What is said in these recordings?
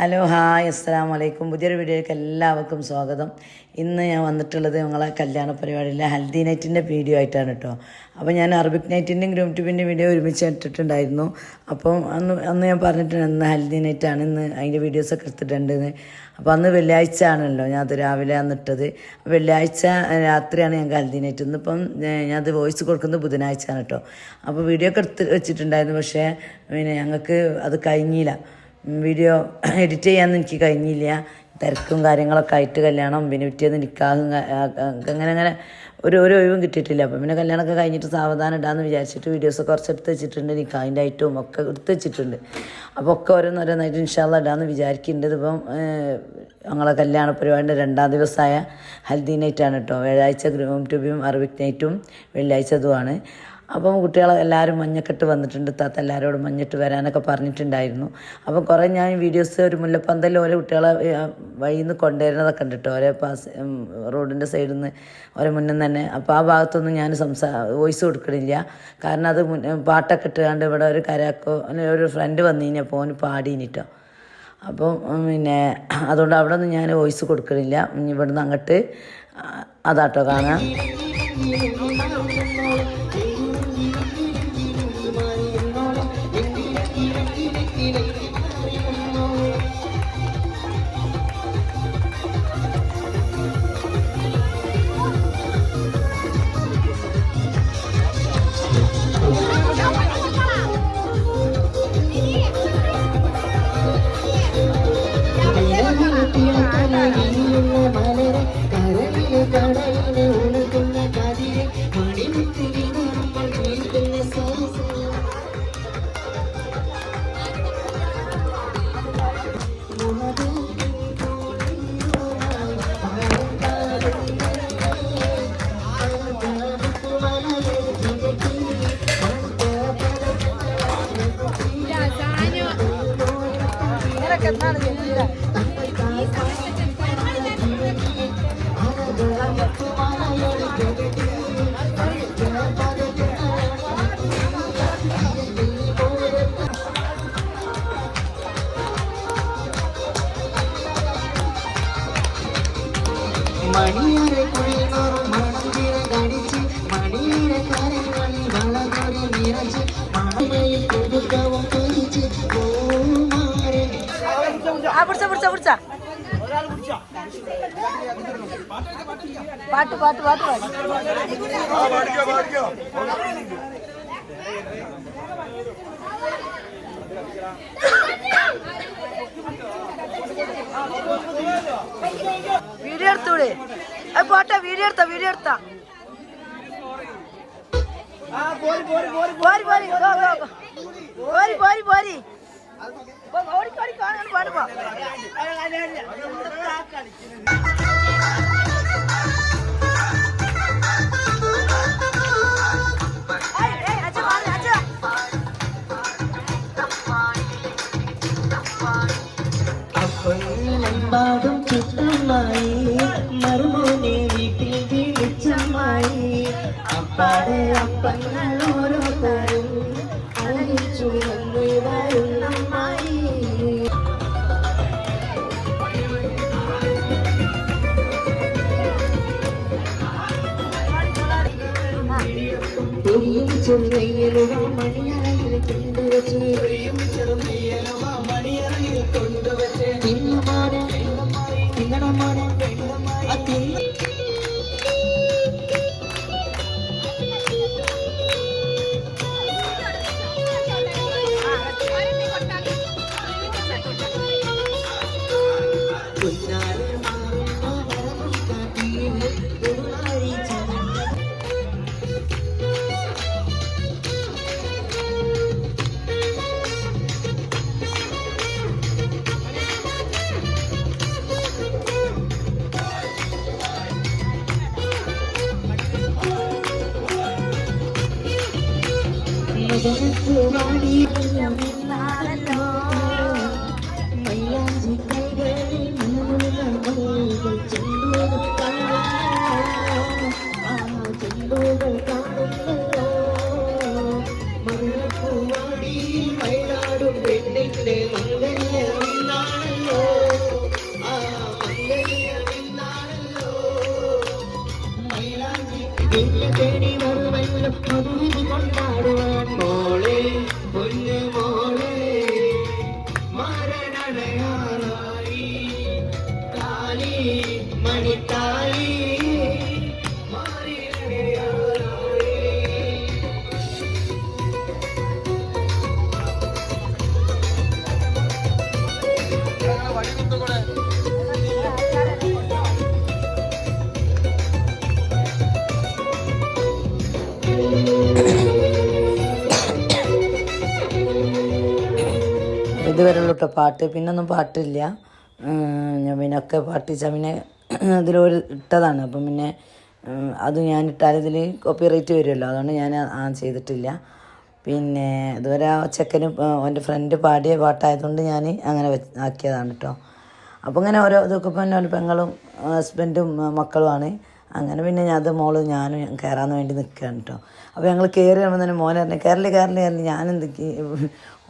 Hello hi അസ്സലാമു അലൈക്കും. പുതിയൊരു വീഡിയോയ്ക്ക് എല്ലാവർക്കും സ്വാഗതം. ഇന്ന് ഞാൻ വന്നിട്ടുള്ളത് ഞങ്ങളെ കല്യാണ പരിപാടിയിലെ ഹൽദി നൈറ്റിൻ്റെ വീഡിയോ ആയിട്ടാണ് കേട്ടോ. അപ്പോൾ ഞാൻ അറബിക് നൈറ്റിൻ്റെയും ഗ്രൂം ട്യൂബിൻ്റെ വീഡിയോ ഒരുമിച്ച് ഇട്ടിട്ടുണ്ടായിരുന്നു. അപ്പം അന്ന് ഞാൻ പറഞ്ഞിട്ടുണ്ട് ഇന്ന് ഹൽദി നൈറ്റാണ്, ഇന്ന് അതിൻ്റെ വീഡിയോസൊക്കെ എടുത്തിട്ടുണ്ടെന്ന്. അപ്പോൾ അന്ന് വെള്ളിയാഴ്ച ആണല്ലോ, ഞാൻ അത് രാവിലെ ഇട്ടത്. വെള്ളിയാഴ്ച രാത്രിയാണ് ഞങ്ങൾക്ക് ഹൽദി നൈറ്റ്. ഇന്നിപ്പം ഞാനത് വോയിസ് കൊടുക്കുന്നത് ബുധനാഴ്ച ആണ് കേട്ടോ. അപ്പോൾ വീഡിയോ ഒക്കെ എടുത്ത് വെച്ചിട്ടുണ്ടായിരുന്നു, പക്ഷേ ഞങ്ങൾക്ക് അത് കഴിഞ്ഞില്ല. വീഡിയോ എഡിറ്റ് ചെയ്യാനൊന്നും എനിക്ക് കഴിഞ്ഞില്ല. തിരക്കും കാര്യങ്ങളൊക്കെ ആയിട്ട് കല്യാണം പിന്നെ പിറ്റേന്ന് നിക്കാഹും അങ്ങനെ ഒരു ഒഴിവും കിട്ടിയിട്ടില്ല. അപ്പം പിന്നെ കല്യാണമൊക്കെ കഴിഞ്ഞിട്ട് സാവധാനം ഇടാമെന്ന് വിചാരിച്ചിട്ട് വീഡിയോസൊക്കെ കുറച്ച് എടുത്ത് വെച്ചിട്ടുണ്ട്. നിക്കാഹിൻ്റെ ഐറ്റവും ഒക്കെ എടുത്ത് വെച്ചിട്ടുണ്ട്. അപ്പോൾ ഒക്കെ ഓരോന്നോരോന്നായിട്ട് ഇൻഷാ അല്ലാഹ് ഇടാമെന്ന് വിചാരിക്കുന്നുണ്ട്. ഇതിപ്പം ഞങ്ങളെ കല്യാണ പരിപാടിൻ്റെ 2ാം ദിവസമായ ഹൽദി നൈറ്റാണ് കേട്ടോ. വ്യാഴാഴ്ച ഗ്രൂം ട്യൂബും അറബിക് നൈറ്റും വെള്ളിയാഴ്ച അതുമാണ്. അപ്പം കുട്ടികളെ എല്ലാവരും മഞ്ഞക്കെട്ട് വന്നിട്ടുണ്ട്. താത്ത എല്ലാവരോടും മഞ്ഞിട്ട് വരാനൊക്കെ പറഞ്ഞിട്ടുണ്ടായിരുന്നു. അപ്പം കുറേ ഞാൻ വീഡിയോസ് ഒരു മുല്ലപ്പന്തലിൽ ഓരോ കുട്ടികളെ വഴിയിൽ നിന്ന് കൊണ്ടുവരുന്നതൊക്കെ ഉണ്ട് കേട്ടോ, ഓരോ റോഡിൻ്റെ സൈഡിൽ നിന്ന് ഓരോ മുന്നിൽ തന്നെ. അപ്പോൾ ആ ഭാഗത്തൊന്നും ഞാൻ വോയിസ് കൊടുക്കണില്ല, കാരണം അത് പാട്ടൊക്കെ ഇട്ടുകൊണ്ട് ഇവിടെ ഒരു കരാക്കോ ഒരു ഫ്രണ്ട് വന്നു കഴിഞ്ഞപ്പോൾ ഓന് പാടീനിട്ടോ. അപ്പം അതുകൊണ്ട് അവിടെ ഒന്നും ഞാൻ വോയിസ് കൊടുക്കണില്ല. ഇവിടുന്ന് അങ്ങോട്ട് അതാട്ടോ കാണാം. മണിയേറെ കുഴിനോറും മണത്തിര കടിച്ച് മണിയേറെ കരങ്ങളിൽ വളകൊരു നിറച്ച് മഴയിൽ കൊടുക്കവും കഴിച്ച് പാട്ട് പാട്ട് പാട്ട് വീഡിയോ എടുത്തൂടെ? പോട്ടെ, വീഡിയോ എടുത്താ പാടുമ്പോ ും ചുറ്റമായി മറുമോനെ വീട്ടിൽ വിളിച്ചമായി അപ്പാടെ അപ്പങ്ങൾ ഓരോ തരും അഴിച്ചു വരുന്നമ്മായി. ചെറുതയ്യലുവാ മണിയറയിൽ കൊണ്ടുവച്ച് തിന്നുമാനെ തിന്നണമാനെ മയ്യാഞ്ചി കൈകളിൽ ചെണ്ടുകൾ കാണുന്നല്ലോ മഴപ്പൂവാടി മയിലാടും പെണ്ണിന്റെ മംഗല്യമാണല്ലോ. ഇതുവരെയുള്ള കേട്ടോ പാട്ട്, പിന്നൊന്നും പാട്ടില്ല. ഞാൻ പിന്നെ ഒക്കെ പാട്ടിച്ചാൽ പിന്നെ അതിലൊരു ഇട്ടതാണ്. അപ്പം പിന്നെ അത് ഞാൻ ഇട്ടാൽ ഇതിൽ കോപ്പിറൈറ്റ് വരുമല്ലോ, അതുകൊണ്ട് ഞാൻ ചെയ്തിട്ടില്ല. പിന്നെ ഇതുവരെ ആ ചെക്കന് എൻ്റെ ഫ്രണ്ട് പാടിയ പാട്ടായതുകൊണ്ട് ഞാൻ അങ്ങനെ ആക്കിയതാണ് കേട്ടോ. അപ്പോൾ ഇങ്ങനെ ഓരോ ഇതൊക്കെ പിന്നെ ഒരു പെങ്ങളും ഹസ്ബൻഡും മക്കളുമാണ്. അങ്ങനെ പിന്നെ അത് ഞാനും കയറാൻ വേണ്ടി നിൽക്കുകയാണ് കേട്ടോ. അപ്പോൾ ഞങ്ങൾ കയറി ആകുമ്പോൾ തന്നെ മോനെ പറഞ്ഞു കയറല് ഞാനെന്തൊക്കെ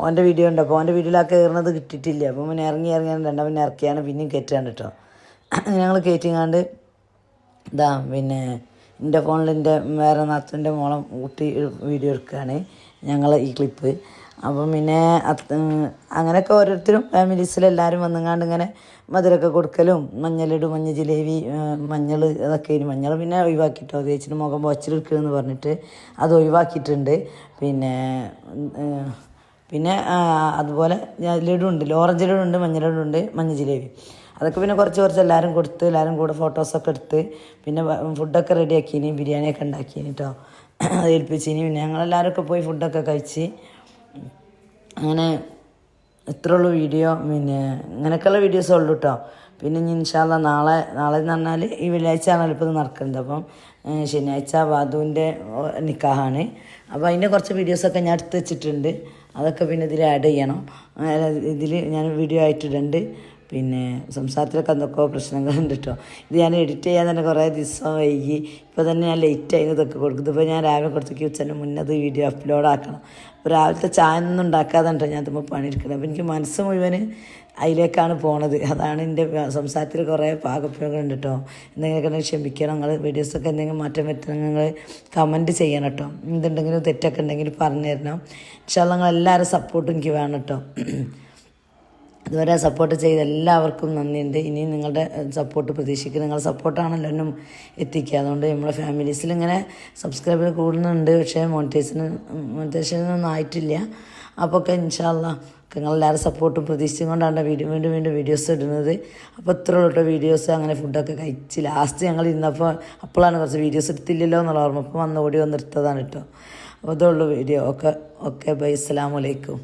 ഓൻ്റെ വീഡിയോ ഉണ്ട്. അപ്പോൾ ഓൻ്റെ വീഡിയോയിൽ ആ കയറുന്നത് കിട്ടിയിട്ടില്ല. അപ്പോൾ പിന്നെ ഇറങ്ങി പിന്നെ ഇറക്കിയാണ് പിന്നെയും കയറ്റാണ് കേട്ടോ. ഞങ്ങൾ കയറ്റിങ്ങാണ്ട് ഇതാ പിന്നെ എൻ്റെ ഫോണിൽ എൻ്റെ വേറെ നാത്തൂൻ്റെ മോളം ഊട്ടി വീഡിയോ എടുക്കുകയാണ് ഞങ്ങൾ ഈ ക്ലിപ്പ്. അപ്പം പിന്നെ അങ്ങനെയൊക്കെ ഓരോരുത്തരും ഫാമിലീസിലെല്ലാവരും വന്നുങ്ങാണ്ട് ഇങ്ങനെ മധുരമൊക്കെ കൊടുക്കലും മഞ്ഞളിടും, മഞ്ഞ ജിലേബി, മഞ്ഞൾ അതൊക്കെ ഇനി മഞ്ഞൾ പിന്നെ ഒഴിവാക്കിയിട്ടോ, തേച്ചിട്ട് മുഖം പൊച്ചെടുക്കുകയെന്ന് പറഞ്ഞിട്ട് അത് ഒഴിവാക്കിയിട്ടുണ്ട്. പിന്നെ അതുപോലെ ലഡുണ്ട്, ഓറഞ്ച് ലഡുണ്ട്, മഞ്ഞ ലഡുണ്ട്, മഞ്ഞ ജിലേബി. അതൊക്കെ പിന്നെ കുറച്ച് എല്ലാവരും കൊടുത്ത് എല്ലാവരും കൂടെ ഫോട്ടോസൊക്കെ എടുത്ത് പിന്നെ ഫുഡൊക്കെ റെഡിയാക്കിയിനി, ബിരിയാണിയൊക്കെ ഉണ്ടാക്കിയിനി കേട്ടോ. അത് ഏൽപ്പിച്ചിനി. പിന്നെ ഞങ്ങളെല്ലാവരും ഒക്കെ പോയി ഫുഡൊക്കെ കഴിച്ച് അങ്ങനെ ഇത്രയുള്ളൂ വീഡിയോ. പിന്നെ ഇങ്ങനെയൊക്കെയുള്ള വീഡിയോസേ ഉള്ളൂ കേട്ടോ. പിന്നെ ഇനി ഇൻഷാ അല്ലാ നാളെ എന്ന് പറഞ്ഞാൽ ഈ വെള്ളിയാഴ്ച ആണല്ലോ ഇപ്പോൾ ഇത് നടക്കുന്നത്. അപ്പം ശനിയാഴ്ച വാദുവിൻ്റെ നിക്കാഹാണ്. അപ്പോൾ അതിൻ്റെ കുറച്ച് വീഡിയോസൊക്കെ ഞാൻ എടുത്ത് വെച്ചിട്ടുണ്ട്. അതൊക്കെ പിന്നെ ഇതിൽ ആഡ് ചെയ്യണം. ഇതിൽ ഞാൻ വീഡിയോ ആയിട്ടിടുന്നുണ്ട്. പിന്നെ സംസാരത്തിലൊക്കെ എന്തൊക്കെയോ പ്രശ്നങ്ങളുണ്ട് കേട്ടോ. ഇത് ഞാൻ എഡിറ്റ് ചെയ്യാൻ തന്നെ കുറേ ദിവസം വൈകി. ഇപ്പോൾ തന്നെ ഞാൻ ലേറ്റായി ഇതൊക്കെ കൊടുക്കുന്നത്. ഇപ്പോൾ ഞാൻ രാവിലെ കൊടുത്തേക്ക് ഉച്ചൻ്റെ മുന്നേ അത് വീഡിയോ അപ്ലോഡ് ആക്കണം. അപ്പോൾ രാവിലത്തെ ചായ ഒന്നും ഉണ്ടാക്കാതെ കേട്ടോ ഞാൻ തുമ്പോൾ പണിയെടുക്കുന്നത്. അപ്പോൾ എനിക്ക് മനസ്സ് മുഴുവൻ അതിലേക്കാണ് പോണത്. അതാണ് എൻ്റെ സംസാരത്തിൽ കുറേ പാകപ്പിഴകളുണ്ട് കേട്ടോ. എന്തെങ്കിലുമൊക്കെ ക്ഷമിക്കണം. നിങ്ങൾ വീഡിയോസൊക്കെ എന്തെങ്കിലും മാറ്റം വരുത്തണം, നിങ്ങൾ കമൻറ്റ് ചെയ്യണം കേട്ടോ. എന്തുണ്ടെങ്കിലും തെറ്റൊക്കെ ഉണ്ടെങ്കിൽ പറഞ്ഞു തരണം. പക്ഷേ നിങ്ങളെല്ലാവരും സപ്പോർട്ടും എനിക്ക് വേണം കേട്ടോ. ഇതുവരെ സപ്പോർട്ട് ചെയ്ത എല്ലാവർക്കും നന്ദിയുണ്ട്. ഇനിയും നിങ്ങളുടെ സപ്പോർട്ട് പ്രതീക്ഷിക്കുക. നിങ്ങളുടെ സപ്പോർട്ടാണല്ലോ എന്നും എത്തിക്കുക. അതുകൊണ്ട് നമ്മളെ ഫാമിലീസിൽ ഇങ്ങനെ സബ്സ്ക്രൈബർ കൂടുന്നുണ്ട്. പക്ഷേ മോണിറ്റൈസേഷനൊന്നും ആയിട്ടില്ല. അപ്പോൾ ഒക്കെ ഇൻഷാ അല്ലാ നിങ്ങളെല്ലാവരും സപ്പോർട്ടും പ്രതീക്ഷിച്ചും കൊണ്ടാണ് വീണ്ടും വീഡിയോസ് ഇടുന്നത്. അപ്പോൾ ഇത്രയുള്ള കേട്ടോ വീഡിയോസ്. അങ്ങനെ ഫുഡൊക്കെ കഴിച്ച് ലാസ്റ്റ് ഞങ്ങൾ ഇന്നപ്പോൾ അപ്പോഴാണ് കുറച്ച് വീഡിയോസ് എടുത്തില്ലല്ലോ എന്നുള്ള ഓർമ്മ. അപ്പോൾ ഓടി വന്നെടുത്തതാണ് കേട്ടോ. അപ്പോൾ ഇതുള്ളൂ വീഡിയോ. ഓക്കെ ബൈ, അസ്സലാമു അലൈക്കും.